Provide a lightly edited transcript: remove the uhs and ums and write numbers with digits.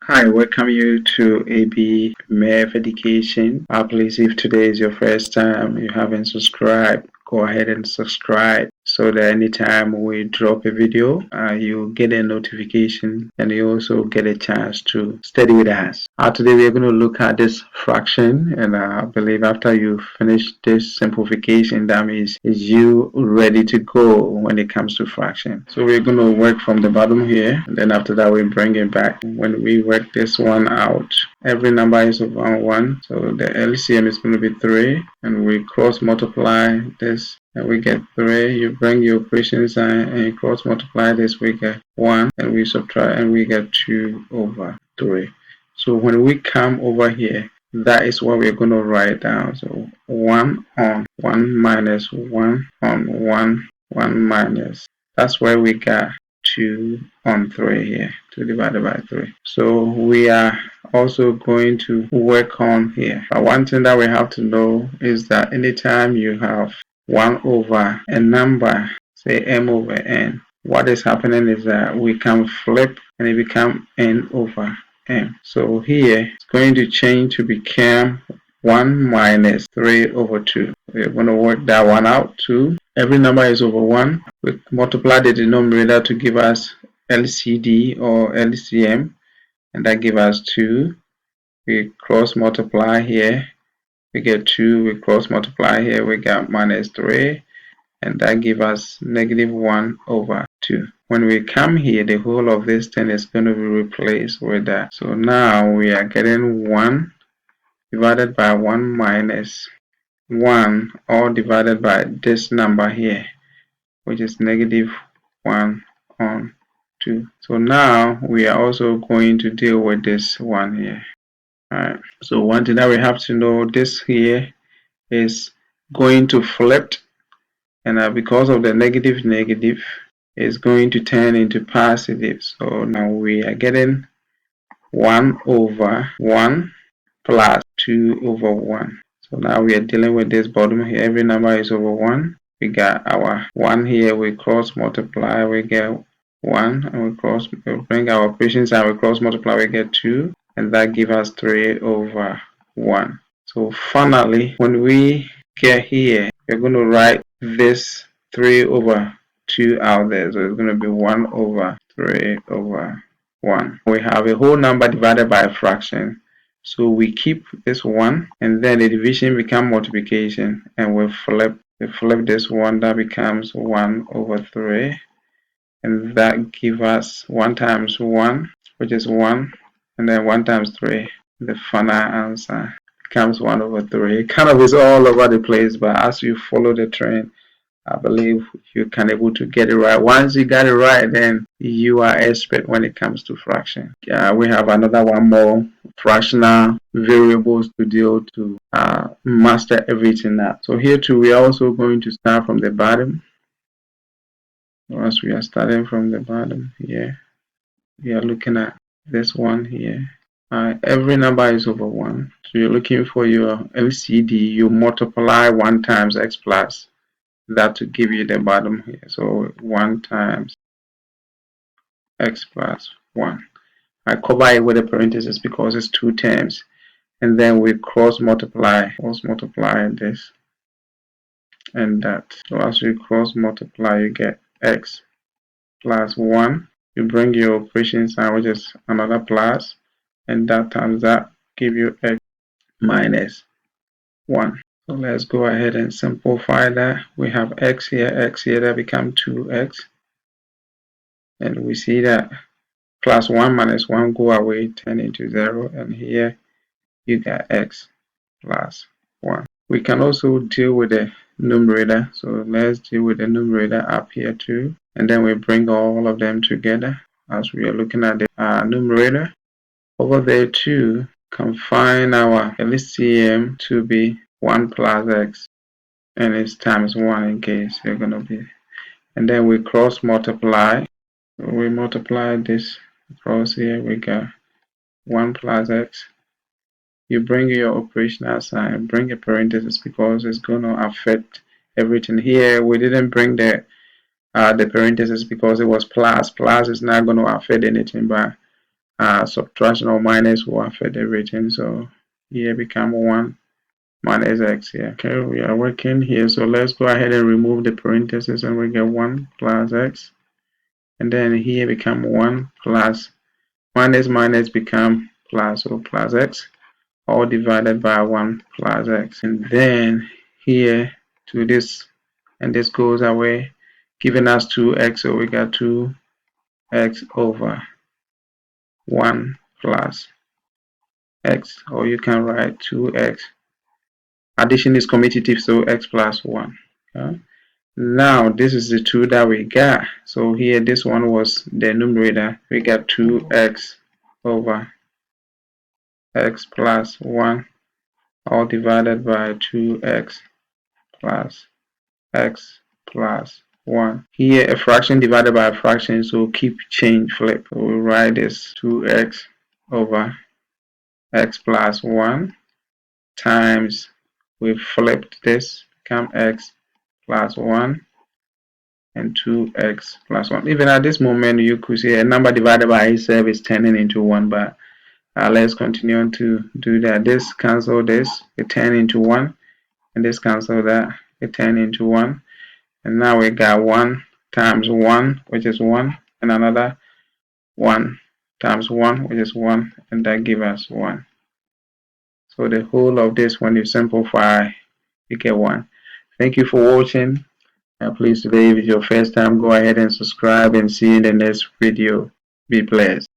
Hi, welcome you to AB Math Education. Please, if today is your first time, you haven't subscribed, go ahead and subscribe so that anytime we drop a video, you get a notification and you also get a chance to study with us. Today we're going to look at this fraction, and I believe after you finish this simplification, that means you ready to go when it comes to fraction. So we're going to work from the bottom here, and then after that we bring it back. When we work this one out, every number is over 1, so the LCM is going to be 3, and we cross multiply this and we get 3. You bring your operation sign and you cross multiply this, we get 1, and we subtract and we get 2 over 3. So when we come over here, that is what we're going to write down. So 1 on 1 minus 1 on 1, 1 minus. That's where we got 2 on 3 here, 2 divided by 3. So we are also going to work on here. But one thing that we have to know is that anytime you have 1 over a number, say m over n, what is happening is that we can flip and it becomes n over m. So here it's going to change to become 1 minus 3 over 2. We're going to work that one out too. Every number is over 1. We multiply the denominator to give us LCD or LCM, and that gives us 2. We cross multiply here, we get 2. We cross multiply here, we get minus 3, and that gives us negative 1 over 2. When we come here, the whole of this thing is going to be replaced with that. So now we are getting 1 divided by 1 minus 1, all divided by this number here, which is negative 1 on 2. So now we are also going to deal with this one here. Alright, so one thing that we have to know, this here is going to flip, and because of the negative is going to turn into positive. So now we are getting 1 over 1 plus 2 over 1. So now we are dealing with this bottom here. Every number is over 1. We got our 1 here. We cross multiply. We get 1. And we bring our operations and we cross multiply. We get 2. And that gives us 3 over 1. So finally, when we get here, we're going to write this 3 over 2 out there. So it's going to be 1 over 3 over 1. We have a whole number divided by a fraction. So we keep this 1, and then the division becomes multiplication, and we flip this 1, that becomes 1 over 3, and that gives us 1 times 1, which is 1, and then 1 times 3. The final answer becomes 1 over 3. It kind of is all over the place, but as you follow the trend, I believe you can able to get it right. Once you got it right, then you are expert when it comes to fraction. We have another one more, fractional variables to deal to master everything now. So here too, we are also going to start from the bottom. Once we are starting from the bottom here, we are looking at this one here. Every number is over 1. So you're looking for your LCD. You multiply 1 times x plus that to give you the bottom here. So 1 times x plus 1. I cover it with a parenthesis because it's 2 terms. And then we cross multiply this and that. So as you cross multiply, you get x plus 1. You bring your operation sign, which is another plus, and that times that give you x minus 1. So let's go ahead and simplify that. We have x here, that become 2x. And we see that plus 1 minus 1 go away, turn into 0. And here you got x plus 1. We can also deal with the numerator. So let's deal with the numerator up here too. And then we bring all of them together as we are looking at the numerator. Over there too, can find our LCM to be 1 plus x, and it's times 1 in case you're going to be. And then we cross multiply. We multiply this across here, we got 1 plus x. You bring your operational sign, bring a parenthesis because it's going to affect everything. Here we didn't bring the parenthesis because it was plus. Plus is not going to affect anything, but subtraction or minus will affect everything. So here become 1 minus x here. Okay, we are working here. So let's go ahead and remove the parentheses and we get 1 plus x. And then here become 1 plus minus become plus, so plus x, all divided by 1 plus x. And then here to this, and this goes away, giving us 2x, so we got 2x over 1 plus x, or you can write 2x. Addition is commutative, so x plus 1. Okay? Now this is the 2 that we got. So here this one was the numerator. We got 2x over x plus 1, all divided by 2x plus x plus 1. Here a fraction divided by a fraction, so keep change flip. So we write this 2x over x plus 1 times, we flipped this, become x plus 1 and 2x plus 1. Even at this moment, you could see a number divided by itself is turning into 1, but let's continue to do that. This cancel this, it turn into 1, and this cancel that, it turn into 1. And now we got 1 times 1, which is 1, and another 1 times 1, which is 1, and that gives us 1. So the whole of this, when you simplify, you get 1. Thank you for watching. Please, today, if it's your first time, go ahead and subscribe and see you in the next video. Be blessed.